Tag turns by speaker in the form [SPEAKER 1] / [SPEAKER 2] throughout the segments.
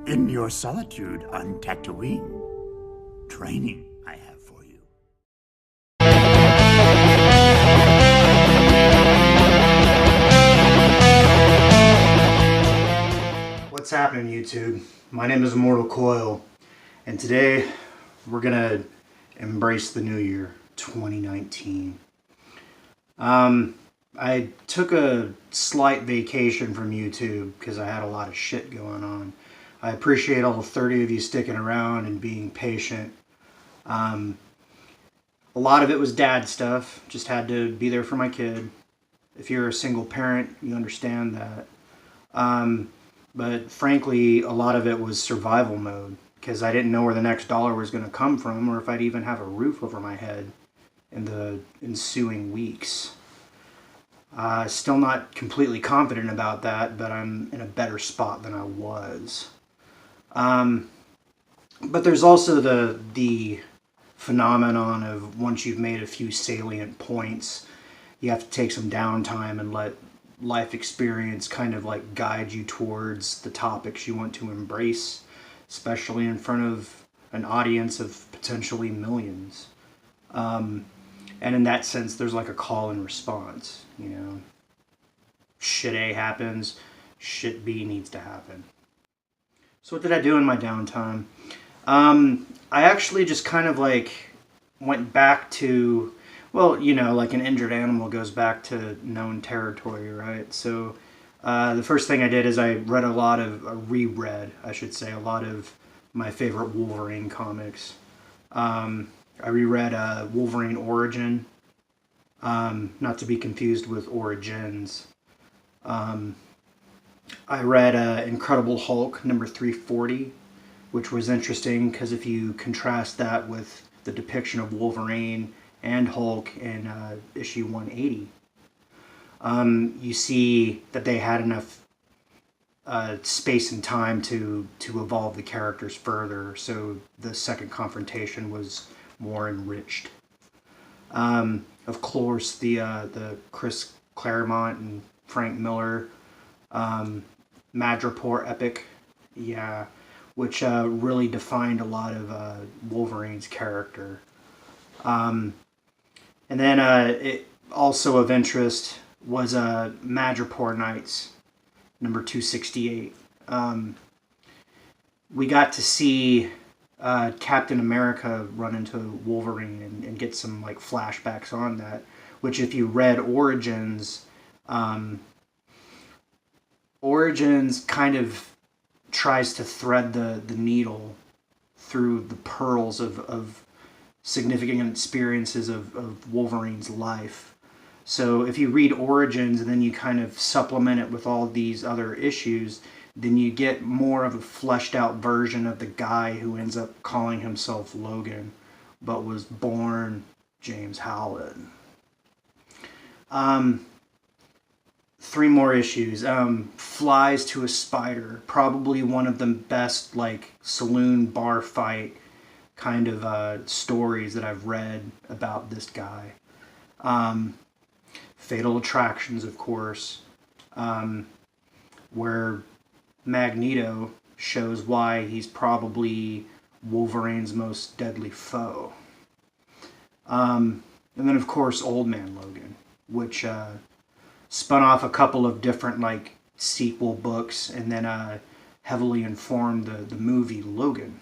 [SPEAKER 1] In your solitude on Tatooine, training I have for you.
[SPEAKER 2] What's happening, YouTube? My name is Immortal Coil, and today we're gonna embrace the new year, 2019. I took a slight vacation from YouTube because I had a lot of shit going on. I appreciate all 30 of you sticking around and being patient. A lot of it was dad stuff. Just had to be there for my kid. If you're a single parent, you understand that. But frankly, a lot of it was survival mode because I didn't know where the next dollar was going to come from or if I'd even have a roof over my head in the ensuing weeks. Still not completely confident about that, but I'm in a better spot than I was. But there's also the phenomenon of once you've made a few salient points, you have to take some downtime and let life experience kind of like guide you towards the topics you want to embrace, especially in front of an audience of potentially millions. And in that sense, there's like a call and response, you know. Shit A happens, shit B needs to happen. So what did I do in my downtime? I actually just kind of like went back to, well, you know, like an injured animal goes back to known territory, right? So the first thing I did is I reread a lot of my favorite Wolverine comics. I reread Wolverine Origin, not to be confused with Origins. I read Incredible Hulk number 340, which was interesting because if you contrast that with the depiction of Wolverine and Hulk in issue 180, you see that they had enough space and time to evolve the characters further, so the second confrontation was more enriched. Of course, the Chris Claremont and Frank Miller Madripoor epic, yeah, which really defined a lot of Wolverine's character. And then it also of interest was Madripoor Nights, number 268. We got to see Captain America run into Wolverine and get some like flashbacks on that, which if you read Origins, Origins kind of tries to thread the needle through the pearls of significant experiences of Wolverine's life. So if you read Origins and then you kind of supplement it with all these other issues, then you get more of a fleshed out version of the guy who ends up calling himself Logan, but was born James Howlett. 3 more issues. Flies to a Spider, probably one of the best like saloon bar fight kind of stories that I've read about this guy. Fatal Attractions, of course, where Magneto shows why he's probably Wolverine's most deadly foe. And then, of course, Old Man Logan, which spun off a couple of different like sequel books and then heavily informed the movie Logan.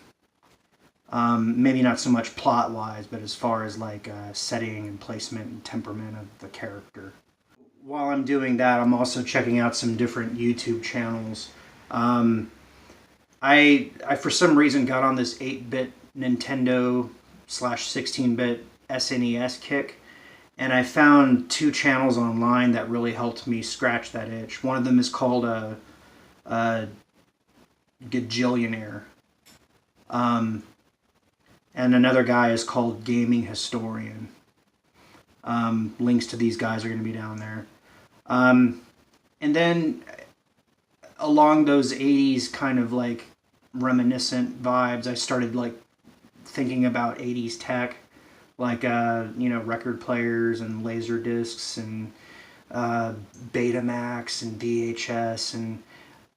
[SPEAKER 2] Maybe not so much plot-wise, but as far as like setting and placement and temperament of the character. While I'm doing that, I'm also checking out some different YouTube channels. I for some reason got on this 8-bit Nintendo / 16-bit SNES kick, and I found 2 channels online that really helped me scratch that itch. One of them is called Gajillionaire. And another guy is called Gaming Historian. Links to these guys are going to be down there. And then along those 80s kind of like reminiscent vibes, I started like thinking about 80s tech, like you know, record players and laser discs and Betamax and VHS, and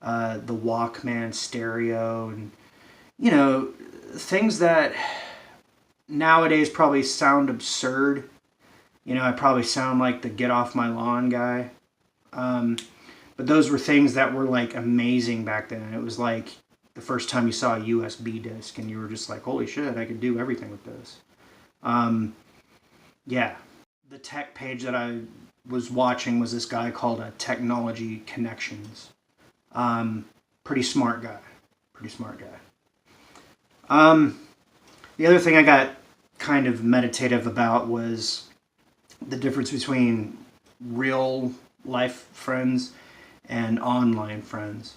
[SPEAKER 2] the Walkman stereo, and, you know, things that nowadays probably sound absurd. You know, I probably sound like the get off my lawn guy. But those were things that were like amazing back then. It was like the first time you saw a USB disc and you were just like, holy shit, I could do everything with this. Yeah. The tech page that I was watching was this guy called Technology Connections. Pretty smart guy. Pretty smart guy. The other thing I got kind of meditative about was the difference between real life friends and online friends.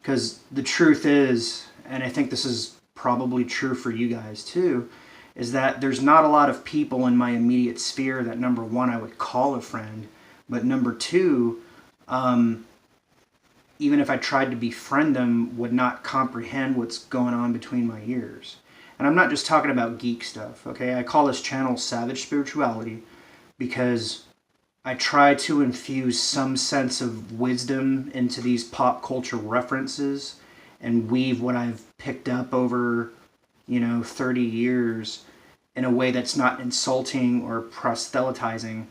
[SPEAKER 2] Because the truth is, and I think this is probably true for you guys too, is that there's not a lot of people in my immediate sphere that, number one, I would call a friend, but number two, even if I tried to befriend them, would not comprehend what's going on between my ears. And I'm not just talking about geek stuff, okay? I call this channel Savage Spirituality because I try to infuse some sense of wisdom into these pop culture references and weave what I've picked up over, 30 years in a way that's not insulting or proselytizing,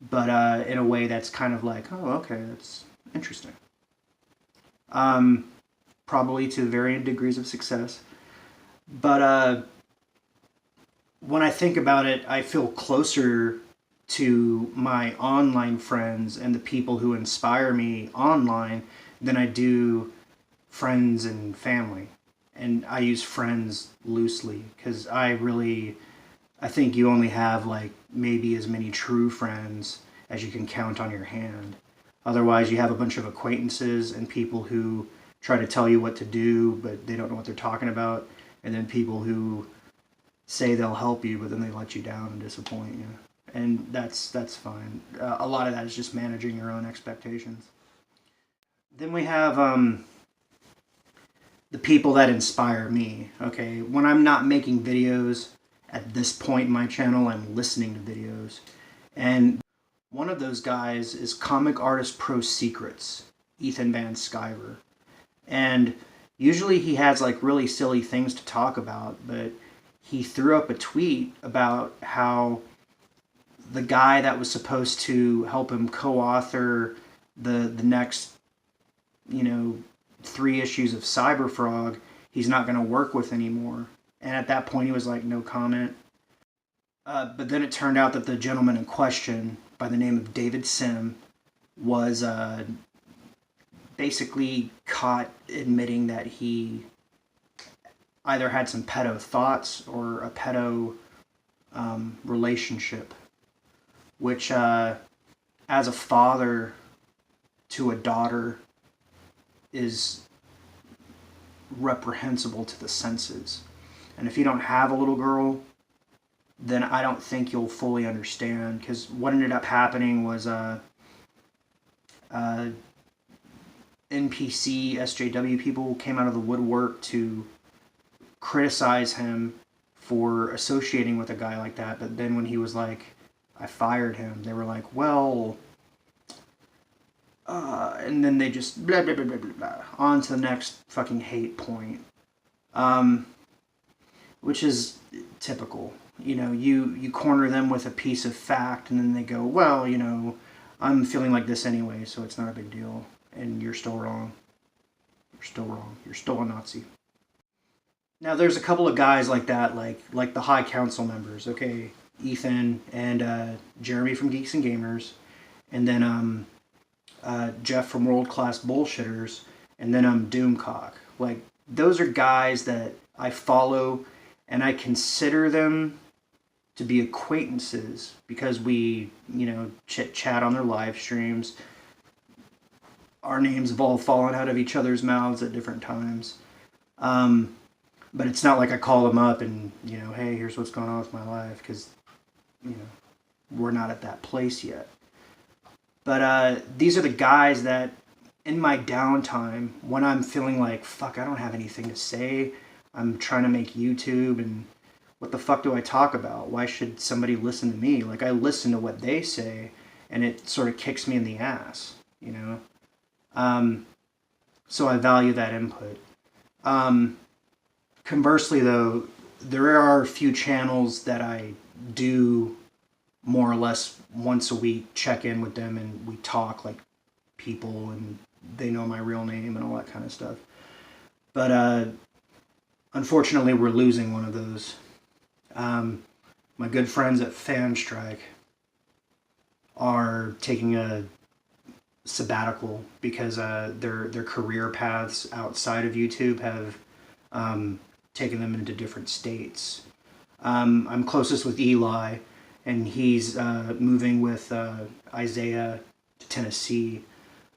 [SPEAKER 2] but in a way that's kind of like, oh, okay, that's interesting. Probably to varying degrees of success. But when I think about it, I feel closer to my online friends and the people who inspire me online than I do friends and family. And I use friends loosely because I think you only have like maybe as many true friends as you can count on your hand. Otherwise, you have a bunch of acquaintances and people who try to tell you what to do, but they don't know what they're talking about. And then people who say they'll help you, but then they let you down and disappoint you. And that's fine. A lot of that is just managing your own expectations. Then we have the people that inspire me. Okay, when I'm not making videos at this point in my channel, I'm listening to videos. And one of those guys is COMICARTISTPRO SECRETS, Ethan Van Sciver. And usually he has like really silly things to talk about, but he threw up a tweet about how the guy that was supposed to help him co-author the next, 3 issues of Cyberfrog, he's not going to work with anymore. And at that point he was like, no comment. But then it turned out that the gentleman in question, by the name of David Sim, was basically caught admitting that he either had some pedo thoughts or a pedo relationship, which as a father to a daughter is reprehensible to the senses. And if you don't have a little girl, then I don't think you'll fully understand, because what ended up happening was NPC, SJW people came out of the woodwork to criticize him for associating with a guy like that. But then when he was like, I fired him, they were like, well, and then they just blah, blah, blah, blah, blah, blah, on to the next fucking hate point. Which is typical. You corner them with a piece of fact, and then they go, well, I'm feeling like this anyway, so it's not a big deal. And you're still wrong. You're still wrong. You're still a Nazi. Now, there's a couple of guys like that, like the High Council members, okay? Ethan and Jeremy from Geeks and Gamers, and then Jeff from World Class Bullshitters, and then Doomcock. Like, those are guys that I follow, and I consider them to be acquaintances because we, chit-chat on their live streams. Our names have all fallen out of each other's mouths at different times. But it's not like I call them up and, hey, here's what's going on with my life, because, we're not at that place yet. But these are the guys that, in my downtime, when I'm feeling like, fuck, I don't have anything to say, I'm trying to make YouTube, and what the fuck do I talk about? Why should somebody listen to me? Like, I listen to what they say, and it sort of kicks me in the ass, So I value that input. Conversely, though, there are a few channels that I do more or less once a week check in with them, and we talk like people, and they know my real name and all that kind of stuff. But unfortunately, we're losing one of those. My good friends at FANSTRIKE are taking a sabbatical because their career paths outside of YouTube have taken them into different states. I'm closest with Eli, and he's moving with Isaiah to Tennessee.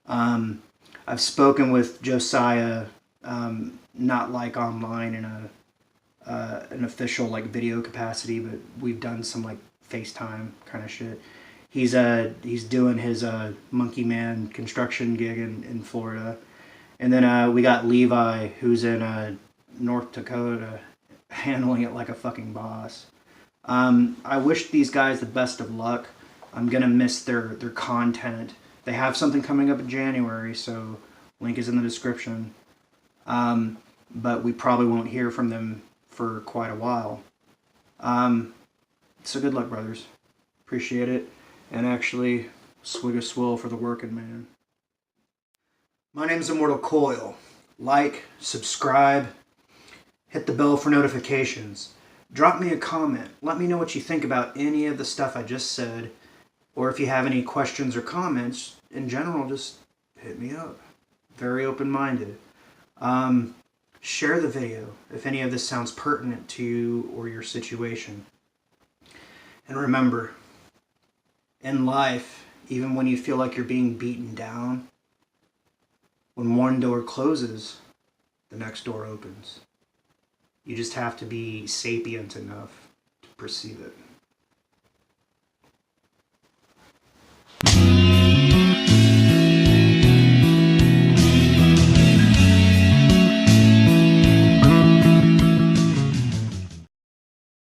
[SPEAKER 2] I've spoken with Josiah, not like online in an official like video capacity, but we've done some like FaceTime kind of shit. He's doing his Monkey Man construction gig in Florida, and then we got Levi, who's in North Dakota, handling it like a fucking boss. I wish these guys the best of luck. I'm gonna miss their content. They have something coming up in January, so link is in the description. But we probably won't hear from them for quite a while. So good luck, brothers. Appreciate it. And actually, swig a swill for the working man. My name's Immortal Coil. Like, subscribe, hit the bell for notifications. Drop me a comment. Let me know what you think about any of the stuff I just said. Or if you have any questions or comments, in general, just hit me up. Very open-minded. Share the video if any of this sounds pertinent to you or your situation. And remember, in life, even when you feel like you're being beaten down, when one door closes, the next door opens. You just have to be sapient enough to perceive it.